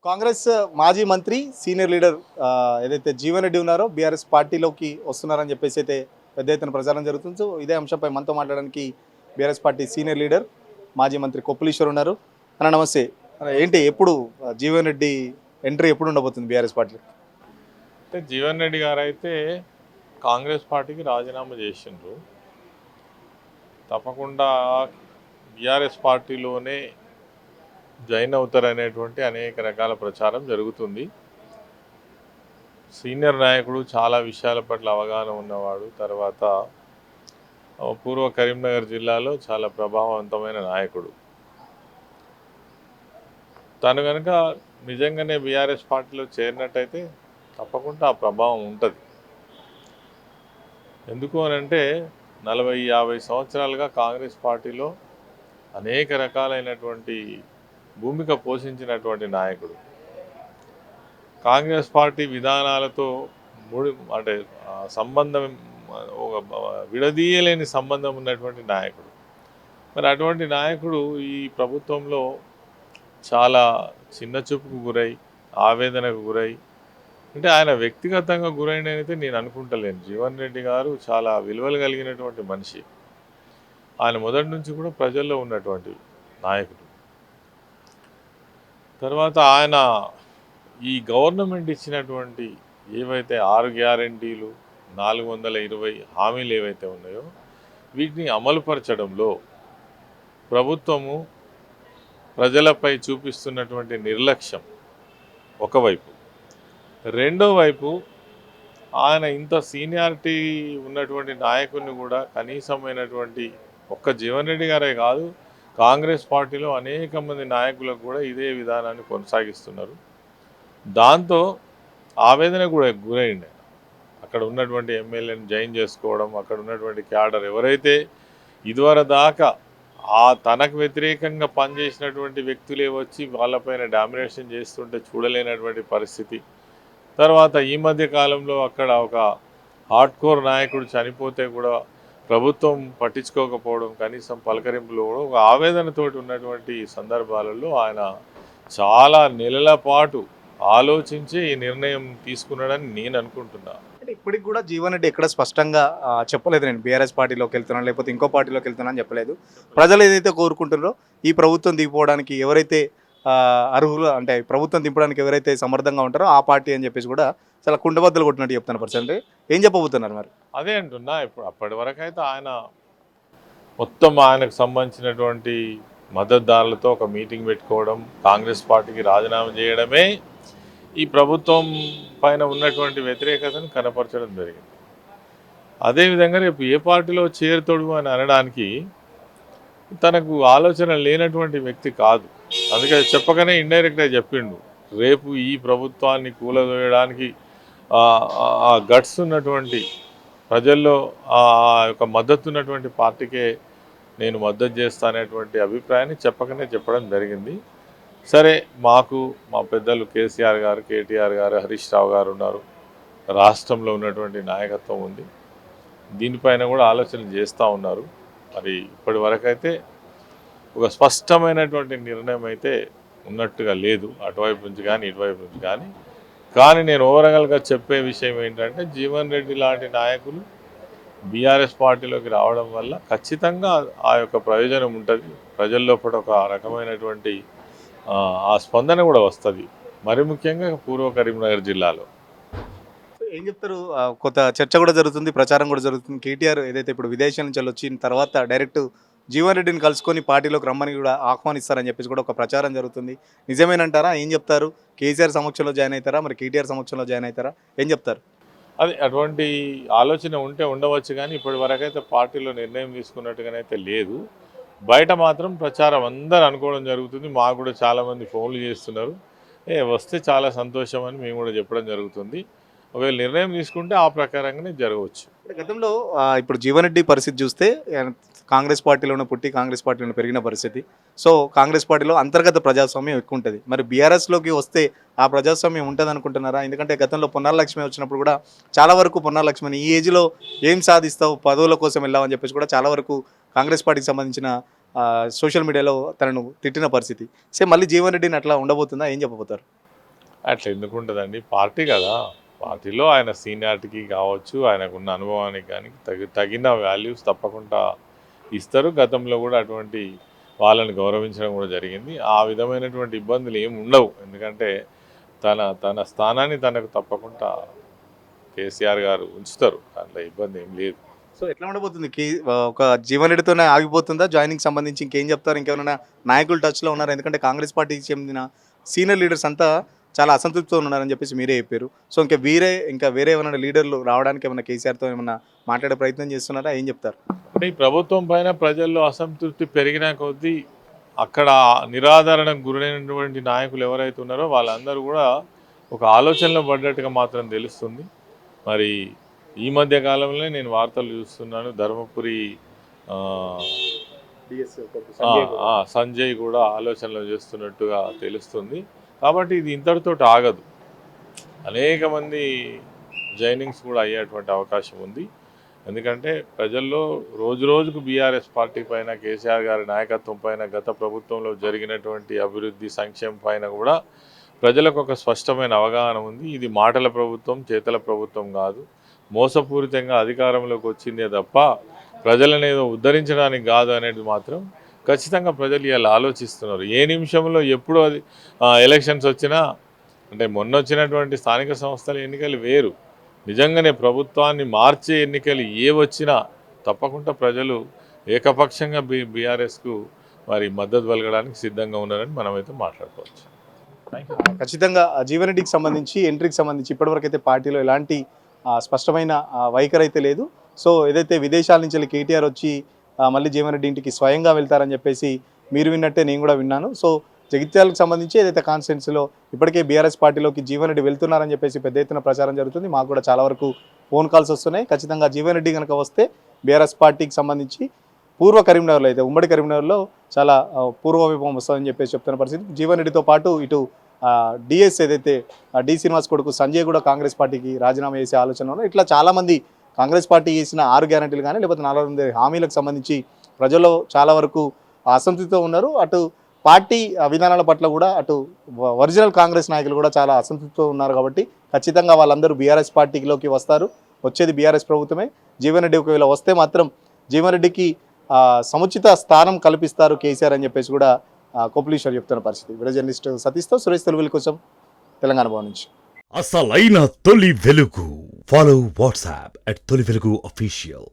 కాంగ్రెస్ మాజీ మంత్రి senior leader ఏదైతే జీవన్ రెడ్డి ఉన్నారో బీఆర్ఎస్ పార్టీలోకి వస్తున్నారని చెప్పేసి అయితే పెద్ద ఎత్తున ప్రచారం జరుగుతుంది. సో ఇదే అంశంపై మనతో మాట్లాడడానికి బీఆర్ఎస్ పార్టీ సీనియర్ లీడర్ మాజీ మంత్రి కొప్పులీశ్వర్ ఉన్నారు. అన్న నమస్తే. ఏంటి ఎప్పుడు జీవన్ రెడ్డి ఎంట్రీ ఎప్పుడు ఉండబోతుంది బీఆర్ఎస్ పార్టీ? అంటే జీవన్ రెడ్డి గారు అయితే కాంగ్రెస్ పార్టీకి రాజీనామా చేసిండ్రు. తప్పకుండా బీఆర్ఎస్ పార్టీలోనే జాయిన్ అవుతారనేటువంటి అనేక రకాల ప్రచారం జరుగుతుంది. సీనియర్ నాయకుడు, చాలా విషయాల పట్ల అవగాహన ఉన్నవాడు, తర్వాత పూర్వ కరీంనగర్ జిల్లాలో చాలా ప్రభావవంతమైన నాయకుడు. తను కనుక నిజంగానే బీఆర్ఎస్ పార్టీలో చేరినట్టయితే తప్పకుండా ఆ ప్రభావం ఉంటుంది. ఎందుకు అనంటే 40-50 సంవత్సరాలుగా కాంగ్రెస్ పార్టీలో అనేక రకాలైనటువంటి భూమిక పోషించినటువంటి నాయకుడు. కాంగ్రెస్ పార్టీ విధానాలతో అంటే సంబంధం, ఒక విడదీయలేని సంబంధం ఉన్నటువంటి నాయకుడు. మరి అటువంటి నాయకుడు ఈ ప్రభుత్వంలో చాలా చిన్న చూపుకు గురై, ఆవేదనకు గురై, అంటే ఆయన వ్యక్తిగతంగా గురైనైతే నేను అనుకుంటలేను. జీవన్ రెడ్డి గారు చాలా విలువలు కలిగినటువంటి మనిషి. ఆయన మొదటి నుంచి కూడా ప్రజల్లో ఉన్నటువంటి నాయకుడు. తర్వాత ఆయన ఈ గవర్నమెంట్ ఇచ్చినటువంటి ఏవైతే 6 గ్యారంటీలు, 420 హామీలు ఏవైతే ఉన్నాయో వీటిని అమలుపరచడంలో ప్రభుత్వము ప్రజలపై చూపిస్తున్నటువంటి నిర్లక్ష్యం ఒకవైపు, రెండో వైపు ఆయన ఇంత సీనియారిటీ ఉన్నటువంటి నాయకుడిని కూడా కనీసమైనటువంటి ఒక్క జీవన్ రెడ్డి గారే కాదు, కాంగ్రెస్ పార్టీలో అనేక మంది నాయకులకు కూడా ఇదే విధానాన్ని కొనసాగిస్తున్నారు. దాంతో ఆవేదన కూడా గురైంది. అక్కడ ఉన్నటువంటి ఎమ్మెల్యేని జాయిన్ చేసుకోవడం, అక్కడ ఉన్నటువంటి క్యాడర్ ఎవరైతే ఇదివరకు దాకా తనకు వ్యతిరేకంగా పనిచేసినటువంటి వ్యక్తులే వచ్చి వాళ్ళపైన డామినేషన్ చేస్తుంటే చూడలేనటువంటి పరిస్థితి. తర్వాత ఈ మధ్య కాలంలో అక్కడ ఒక హార్డ్ కోర్ నాయకుడు చనిపోతే కూడా ప్రభుత్వం పట్టించుకోకపోవడం, కనీసం పలకరింపులో కూడా ఒక ఆవేదనతోటి ఉన్నటువంటి సందర్భాలలో ఆయన చాలా నెలల పాటు ఆలోచించి ఈ నిర్ణయం తీసుకున్నాడని నేను అనుకుంటున్నా. అంటే ఇప్పటికి కూడా జీవన్ రెడ్డి ఎక్కడ స్పష్టంగా చెప్పలేదు, నేను బీఆర్ఎస్ పార్టీలోకి వెళ్తున్నాను లేకపోతే ఇంకో పార్టీలోకి వెళ్తున్నాను అని చెప్పలేదు. ప్రజలు ఏదైతే కోరుకుంటున్నారో ఈ ప్రభుత్వం దిగిపోవడానికి ఎవరైతే అర్హులు, అంటే ప్రభుత్వం దింపడానికి ఎవరైతే సమర్థంగా ఉంటారో ఆ పార్టీ అని చెప్పేసి కూడా చాలా కుండబద్దలు కొట్టినట్టు చెప్తున్నారు. పర్సెంట్ ఏం చెప్పబోతున్నారు మరి? అదే అంటున్నా. ఇప్పుడు అప్పటి వరకు అయితే ఆయన మొత్తం ఆయనకు సంబంధించినటువంటి మద్దతుదారులతో ఒక మీటింగ్ పెట్టుకోవడం, కాంగ్రెస్ పార్టీకి రాజీనామా చేయడమే ఈ ప్రభుత్వం పైన ఉన్నటువంటి వ్యతిరేకతను కనపరచడం జరిగింది. అదేవిధంగా రేపు ఏ పార్టీలో చేరుతాడు అని అనడానికి తనకు ఆలోచన లేనటువంటి వ్యక్తి కాదు. అందుకే చెప్పకనే ఇండైరెక్ట్గా చెప్పిండు, రేపు ఈ ప్రభుత్వాన్ని కూలదోయడానికి ఆ గట్స్ ఉన్నటువంటి ప్రజల్లో ఆ యొక్క మద్దతు ఉన్నటువంటి పార్టీకే నేను మద్దతు చేస్తానేటువంటి అభిప్రాయాన్ని చెప్పకనే చెప్పడం జరిగింది. సరే, మాకు మా పెద్దలు కేసీఆర్ గారు, కేటీఆర్ గారు, హరీష్ రావు గారు ఉన్నారు, రాష్ట్రంలో ఉన్నటువంటి నాయకత్వం ఉంది, దీనిపైన కూడా ఆలోచన చేస్తూ ఉన్నారు. మరి ఇప్పటి వరకైతే ఒక స్పష్టమైనటువంటి నిర్ణయం అయితే ఉన్నట్టుగా లేదు, అటువైపు నుంచి కానీ ఇటువైపు నుంచి కానీ. కానీ నేను ఓవరాల్గా చెప్పే విషయం ఏంటంటే, జీవన్ రెడ్డి లాంటి నాయకులు బీఆర్ఎస్ పార్టీలోకి రావడం వల్ల ఖచ్చితంగా ఆ యొక్క ప్రయోజనం ఉంటుంది. ప్రజల్లో కూడా ఒక రకమైనటువంటి ఆ స్పందన కూడా వస్తుంది, మరి ముఖ్యంగా పూర్వ కరీంనగర్ జిల్లాలో. ఏం చెప్తారు? కొత్త చర్చ కూడా జరుగుతుంది, ప్రచారం కూడా జరుగుతుంది. కేటీఆర్ ఏదైతే ఇప్పుడు విదేశాల నుంచి వచ్చిన తర్వాత డైరెక్ట్ జీవన్ రెడ్డిని కలుసుకొని పార్టీలోకి రమ్మని కూడా ఆహ్వానిస్తారని చెప్పేసి కూడా ఒక ప్రచారం జరుగుతుంది. నిజమేనంటారా? ఏం చెప్తారు? కేసీఆర్ సమక్షంలో జాయిన్ అవుతారా, మరి కేటీఆర్ సమక్షంలో జాయిన్ అవుతారా? ఏం చెప్తారు? అది అటువంటి ఆలోచన ఉంటే ఉండవచ్చు, కానీ ఇప్పటి వరకైతే పార్టీలో నిర్ణయం తీసుకున్నట్టుగానైతే లేదు. బయట మాత్రం ప్రచారం అందరూ అనుకోవడం జరుగుతుంది. మాకు కూడా చాలామంది ఫోన్లు చేస్తున్నారు, వస్తే చాలా సంతోషం అని మేము కూడా చెప్పడం జరుగుతుంది. ఒకవేళ నిర్ణయం తీసుకుంటే ఆ ప్రకారంగానే జరగవచ్చు. గతంలో ఇప్పుడు జీవన్ రెడ్డి పరిస్థితి చూస్తే కాంగ్రెస్ పార్టీలోనే పుట్టి కాంగ్రెస్ పార్టీలో పెరిగిన పరిస్థితి. సో కాంగ్రెస్ పార్టీలో అంతర్గత ప్రజాస్వామ్యం ఎక్కువ ఉంటుంది. మరి బీఆర్ఎస్లోకి వస్తే ఆ ప్రజాస్వామ్యం ఉంటుంది అనుకుంటున్నారా? ఎందుకంటే గతంలో పొన్నాల లక్ష్మి వచ్చినప్పుడు కూడా చాలా వరకు పొన్నాల లక్ష్మిని ఈ ఏజ్లో ఏం సాధిస్తావు, పదవుల కోసం వెళ్ళామని చెప్పేసి కూడా చాలా వరకు కాంగ్రెస్ పార్టీకి సంబంధించిన సోషల్ మీడియాలో తనను తిట్టిన పరిస్థితి. సేమ్ మళ్ళీ జీవన్ రెడ్డిని అట్లా ఉండబోతుందా? ఏం చెప్పబోతారు? అట్లా ఎందుకు ఉంటుందండి, పార్టీ కదా. పార్టీలో ఆయన సీనియారిటీకి కావచ్చు, ఆయనకున్న అనుభవానికి కానీ తగిన వాల్యూస్ తప్పకుండా ఇస్తారు. గతంలో కూడా అటువంటి వాళ్ళని గౌరవించడం కూడా జరిగింది. ఆ విధమైనటువంటి ఇబ్బందులు ఏమి ఉండవు. ఎందుకంటే తన స్థానాన్ని తనకు తప్పకుండా కేసీఆర్ గారు ఉంచుతారు. దాంట్లో ఇబ్బంది ఏం లేదు. సో ఎట్లా ఉండబోతుంది ఒక జీవన్ రెడ్డితోనే ఆగిపోతుందా జాయినింగ్ సంబంధించి? ఇంకేం చెప్తారు? ఇంకేమైనా నాయకులు టచ్లో ఉన్నారు? ఎందుకంటే కాంగ్రెస్ పార్టీకి చెందిన సీనియర్ లీడర్స్ అంతా చాలా అసంతృప్తితో ఉన్నారని చెప్పేసి మీరే చెప్పారు. సో ఇంకా వేరే ఏమైనా లీడర్లు రావడానికి ఏమైనా కేసీఆర్తో ఏమైనా మాట్లాడే ప్రయత్నం చేస్తున్నారా? ఏం చెప్తారు? అంటే ఈ ప్రభుత్వం పైన ప్రజల్లో అసంతృప్తి పెరిగిన కొద్దీ అక్కడ నిరాదరణకు గురైనటువంటి నాయకులు ఎవరైతే ఉన్నారో వాళ్ళందరూ కూడా ఒక ఆలోచనలో పడ్డట్టుగా మాత్రం తెలుస్తుంది. మరి ఈ మధ్య కాలంలో నేను వార్తలు చూస్తున్నాను, ధర్మపురి సంజయ్ కూడా ఆలోచనలు చేస్తున్నట్టుగా తెలుస్తుంది. కాబట్టి ఇది ఇంతటితో ఆగదు, అనేక మంది జాయినింగ్స్ కూడా అయ్యేటువంటి అవకాశం ఉంది. ఎందుకంటే ప్రజల్లో రోజు రోజుకు బీఆర్ఎస్ పార్టీ పైన, కేసీఆర్ గారి నాయకత్వం పైన, గత ప్రభుత్వంలో జరిగినటువంటి అభివృద్ధి సంక్షేమం పైన కూడా ప్రజలకు ఒక స్పష్టమైన అవగాహన ఉంది. ఇది మాటల ప్రభుత్వం, చేతల ప్రభుత్వం కాదు, మోసపూరితంగా అధికారంలోకి వచ్చిందే తప్ప ప్రజలను ఏదో ఉద్ధరించడానికి కాదు అనేది మాత్రం ఖచ్చితంగా ప్రజలు ఇలా ఆలోచిస్తున్నారు. ఏ నిమిషంలో ఎప్పుడు అది ఎలక్షన్స్ వచ్చినా, అంటే మొన్న వచ్చినటువంటి స్థానిక సంస్థల ఎన్నికలు వేరు, నిజంగానే ప్రభుత్వాన్ని మార్చే ఎన్నికలు ఏ వచ్చినా తప్పకుండా ప్రజలు ఏకపక్షంగా బీఆర్ఎస్కు మరి మద్దతు పలకడానికి సిద్ధంగా ఉన్నారని మనమైతే మాట్లాడుకోవచ్చు. ఖచ్చితంగా జీవన్ రెడ్డికి సంబంధించి ఎంట్రీకి సంబంధించి ఇప్పటివరకు అయితే పార్టీలో ఎలాంటి స్పష్టమైన వైఖరి అయితే లేదు. సో ఏదైతే విదేశాల నుంచి వెళ్ళి కేటీఆర్ వచ్చి మళ్ళీ జీవన్ రెడ్డి ఇంటికి స్వయంగా వెళ్తారని చెప్పేసి మీరు విన్నట్టే నేను కూడా విన్నాను. సో జగిత్యాలకు సంబంధించి ఏదైతే కాన్స్టిట్యున్సీలో ఇప్పటికే బీఆర్ఎస్ పార్టీలోకి జీవన్ రెడ్డి వెళ్తున్నారని చెప్పేసి పెద్ద ఎత్తున ప్రచారం జరుగుతుంది. మాకు కూడా చాలా వరకు ఫోన్ కాల్స్ వస్తున్నాయి. ఖచ్చితంగా జీవన్ రెడ్డి కనుక వస్తే బీఆర్ఎస్ పార్టీకి సంబంధించి పూర్వ కరీంనగర్లో అయితే ఉమ్మడి కరీంనగర్లో చాలా పూర్వ వైభవం వస్తుందని చెప్పేసి చెప్తున్న పరిస్థితి. జీవన్ రెడ్డితో పాటు ఇటు డిఎస్ ఏదైతే డి శ్రీనివాస్ కొడుకు సంజయ్ కూడా కాంగ్రెస్ పార్టీకి రాజీనామా చేసే ఆలోచన ఇట్లా చాలామంది కాంగ్రెస్ పార్టీ చేసిన 6 గ్యారెంటీలు కానీ లేకపోతే 4 హామీలకు సంబంధించి ప్రజల్లో చాలా వరకు అసంతృప్తితో ఉన్నారు. అటు పార్టీ విధానాల పట్ల కూడా అటు ఒరిజినల్ కాంగ్రెస్ నాయకులు కూడా చాలా అసంతృప్తితో ఉన్నారు. కాబట్టి ఖచ్చితంగా వాళ్ళందరూ బీఆర్ఎస్ పార్టీలోకి వస్తారు. వచ్చేది బీఆర్ఎస్ ప్రభుత్వమే. జీవన్ రెడ్డి ఒకవేళ వస్తే మాత్రం జీవన్ రెడ్డికి సముచిత స్థానం కల్పిస్తారు కేసీఆర్ అని చెప్పేసి కూడా కోపులీశ్వర్ చెప్తున్న పరిస్థితి. వీడియో జర్నలిస్ట్ సతీష్తో సురేష్ తెలుగుల కోసం తెలంగాణ భవన్ నుంచి. అసలైన తొలి వెలుగు. ఫాలో వాట్సాప్ @తొలి వెలుగు official.